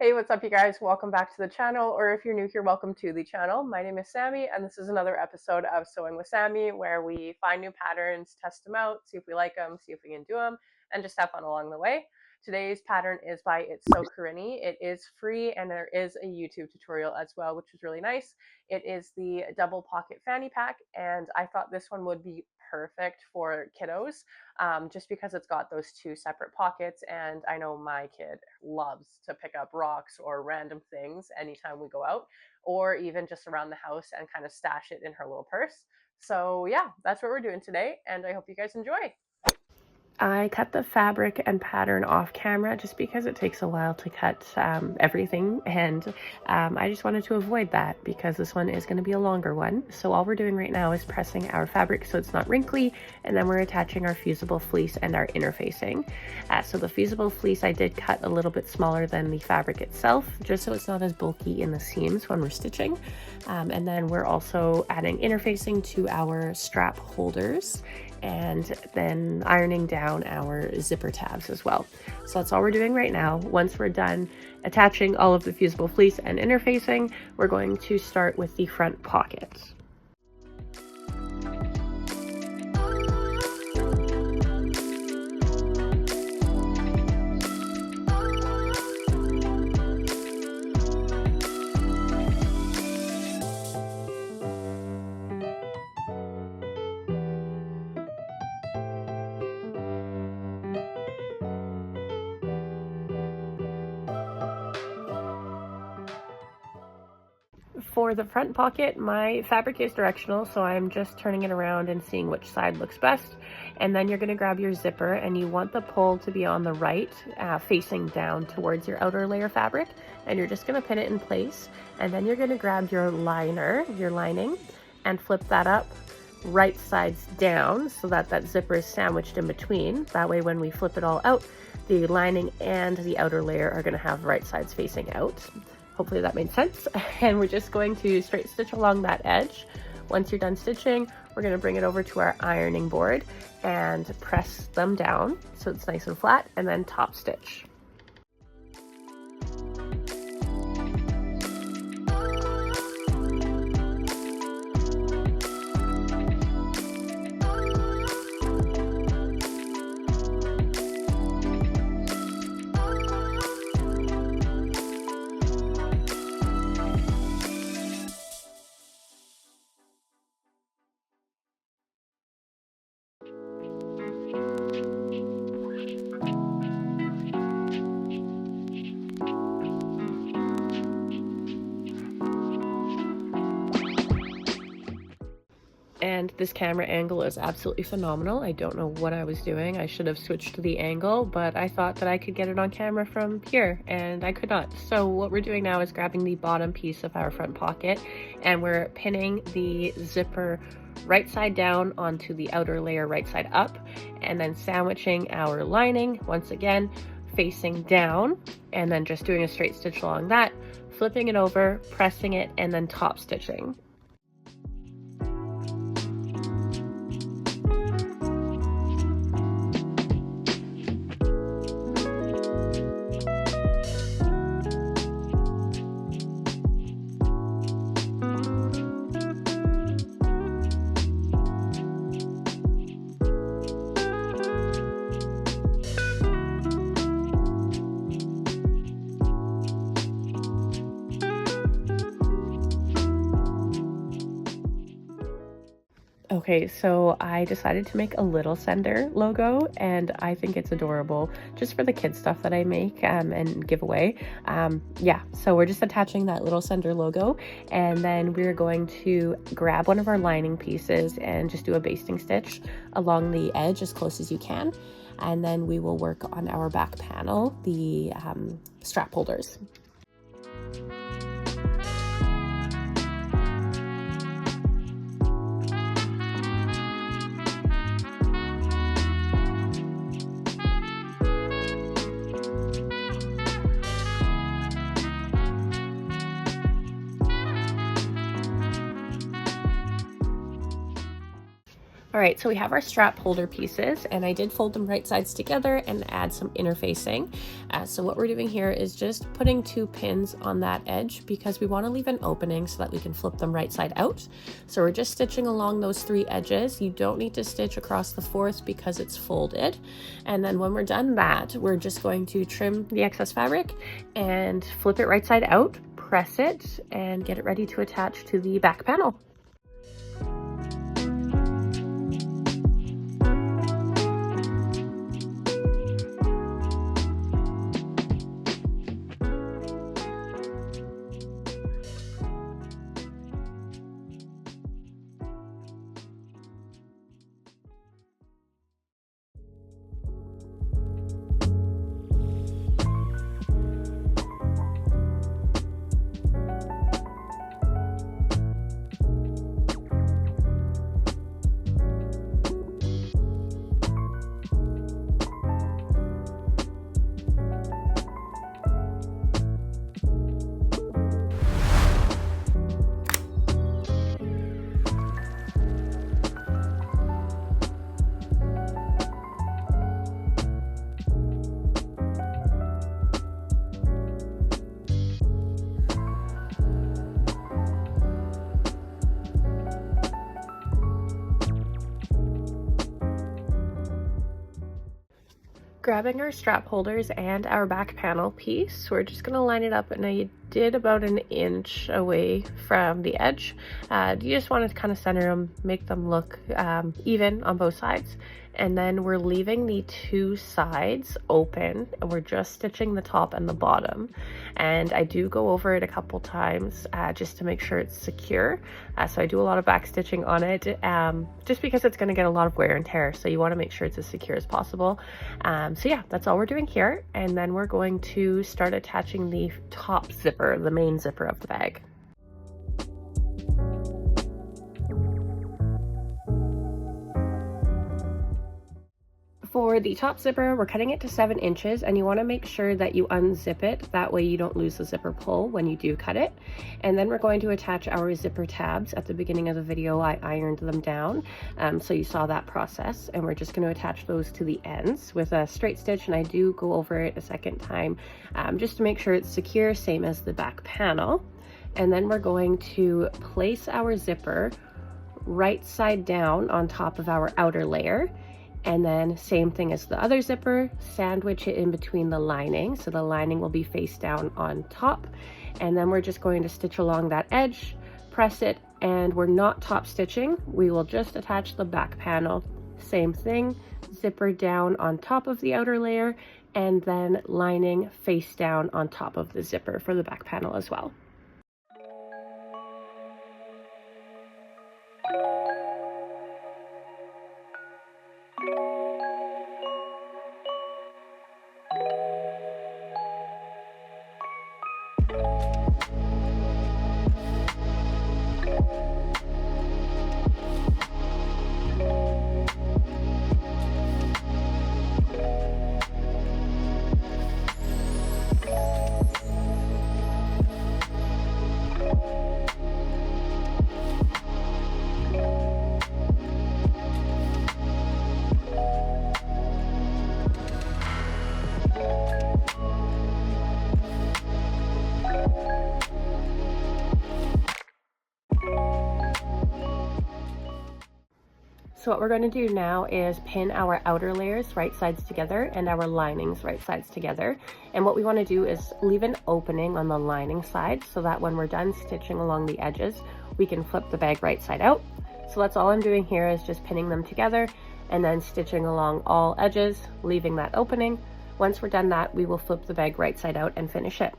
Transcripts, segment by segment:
Hey, what's up, you guys? Welcome back to the channel, or if you're new here, welcome to the channel. My name is Sammy, and this is another episode of Sewing with Sammy, where we find new patterns, test them out, see if we like them, see if we can do them, and just have fun along the way. Today's pattern is by It's So Karini. It is free, and there is a YouTube tutorial as well, which is really nice. It is the double pocket fanny pack, and I thought this one would be perfect for kiddos, just because it's got those two separate pockets. And I know my kid loves to pick up rocks or random things anytime we go out, or even just around the house and kind of stash it in her little purse. So, yeah, that's what we're doing today, and I hope you guys enjoy. I cut the fabric and pattern off camera just because it takes a while to cut everything, and I just wanted to avoid that because this one is going to be a longer one. So all we're doing right now is pressing our fabric so it's not wrinkly, and then we're attaching our fusible fleece and our interfacing. So the fusible fleece I did cut a little bit smaller than the fabric itself, just so it's not as bulky in the seams when we're stitching. And then we're also adding interfacing to our strap holders, and then ironing down our zipper tabs as well. So that's all we're doing right now. Once we're done attaching all of the fusible fleece and interfacing, we're going to start with the front pocket. For the front pocket, my fabric is directional, so I'm just turning it around and seeing which side looks best. And then you're going to grab your zipper, and you want the pull to be on the right, facing down towards your outer layer fabric, and you're just going to pin it in place. And then you're going to grab your lining, and flip that up right sides down so that that zipper is sandwiched in between. That way when we flip it all out, the lining and the outer layer are going to have right sides facing out. Hopefully that made sense. And we're just going to straight stitch along that edge. Once you're done stitching, we're going to bring it over to our ironing board and press them down so it's nice and flat, and then top stitch. And this camera angle is absolutely phenomenal. I don't know what I was doing. I should have switched the angle, but I thought that I could get it on camera from here, and I could not. So what we're doing now is grabbing the bottom piece of our front pocket, and we're pinning the zipper right side down onto the outer layer right side up, and then sandwiching our lining once again facing down, and then just doing a straight stitch along that, flipping it over, pressing it, and then top stitching. Okay, so I decided to make a Little Sender logo, and I think it's adorable just for the kids stuff that I make and give away. Yeah, so we're just attaching that Little Sender logo, and then we're going to grab one of our lining pieces and just do a basting stitch along the edge as close as you can. And then we will work on our back panel, the strap holders. All right, so we have our strap holder pieces, and I did fold them right sides together and add some interfacing. So what we're doing here is just putting 2 pins on that edge because we want to leave an opening so that we can flip them right side out. So we're just stitching along those 3 edges. You don't need to stitch across the 4th because it's folded. And then when we're done that, we're just going to trim the excess fabric and flip it right side out, press it, and get it ready to attach to the back panel. Grabbing our strap holders and our back panel piece, we're just going to line it up, and I did about 1 inch away from the edge. You just want to kind of center them, make them look even on both sides. And then we're leaving the 2 sides open, and we're just stitching the top and the bottom. And I do go over it a couple times just to make sure it's secure. So I do a lot of back stitching on it just because it's going to get a lot of wear and tear. So you want to make sure it's as secure as possible. So yeah, that's all we're doing here. And then we're going to start attaching the top zipper, the main zipper of the bag. For the top zipper, we're cutting it to 7 inches, and you want to make sure that you unzip it. That way you don't lose the zipper pull when you do cut it. And then we're going to attach our zipper tabs. At the beginning of the video, I ironed them down, so you saw that process. And we're just going to attach those to the ends with a straight stitch, and I do go over it a second time just to make sure it's secure, same as the back panel. And then we're going to place our zipper right side down on top of our outer layer. And then same thing as the other zipper, sandwich it in between the lining. So the lining will be face down on top. And then we're just going to stitch along that edge, press it, and we're not top stitching. We will just attach the back panel. Same thing, zipper down on top of the outer layer, and then lining face down on top of the zipper for the back panel as well. So what we're going to do now is pin our outer layers right sides together and our linings right sides together. And what we want to do is leave an opening on the lining side so that when we're done stitching along the edges, we can flip the bag right side out. So that's all I'm doing here, is just pinning them together and then stitching along all edges, leaving that opening. Once we're done that, we will flip the bag right side out and finish it.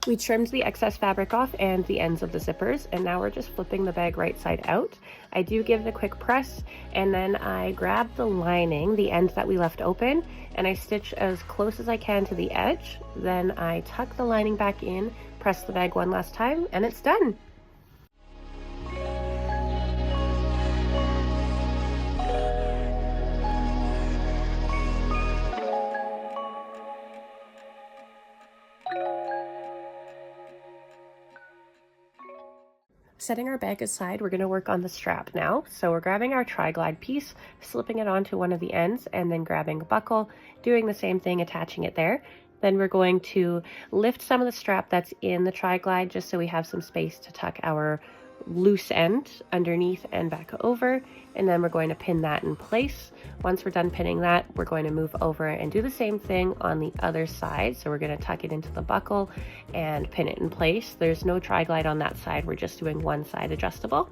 We trimmed the excess fabric off and the ends of the zippers, and now we're just flipping the bag right side out. I do give it a quick press, and then I grab the lining, the end that we left open, and I stitch as close as I can to the edge. Then I tuck the lining back in, press the bag one last time, and it's done. Setting our bag aside, we're going to work on the strap now. So we're grabbing our tri-glide piece, slipping it onto one of the ends, and then grabbing a buckle, doing the same thing, attaching it there. Then we're going to lift some of the strap that's in the tri-glide just so we have some space to tuck our loose end underneath and back over, and then we're going to pin that in place. Once we're done pinning that, we're going to move over and do the same thing on the other side. So we're going to tuck it into the buckle and pin it in place. There's no tri-glide on that side, we're just doing one side adjustable.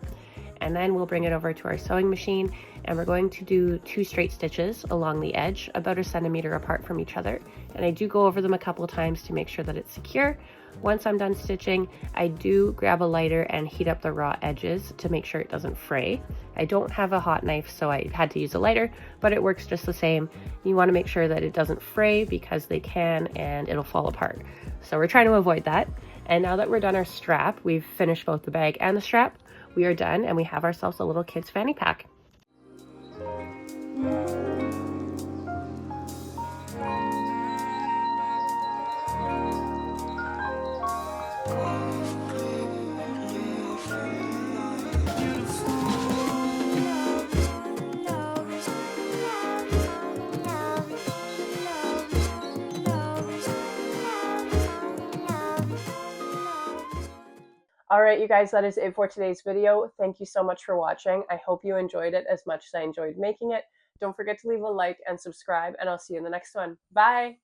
And then we'll bring it over to our sewing machine, and we're going to do 2 straight stitches along the edge, about 1 centimeter apart from each other. And I do go over them a couple of times to make sure that it's secure. Once I'm done stitching, I do grab a lighter and heat up the raw edges to make sure it doesn't fray. I don't have a hot knife, so I had to use a lighter, but it works just the same. You want to make sure that it doesn't fray because they can and it'll fall apart. So we're trying to avoid that. And now that we're done our strap, we've finished both the bag and the strap, we are done, and we have ourselves a little kid's fanny pack. All right, you guys, that is it for today's video. Thank you so much for watching. I hope you enjoyed it as much as I enjoyed making it. Don't forget to leave a like and subscribe, and I'll see you in the next one. Bye!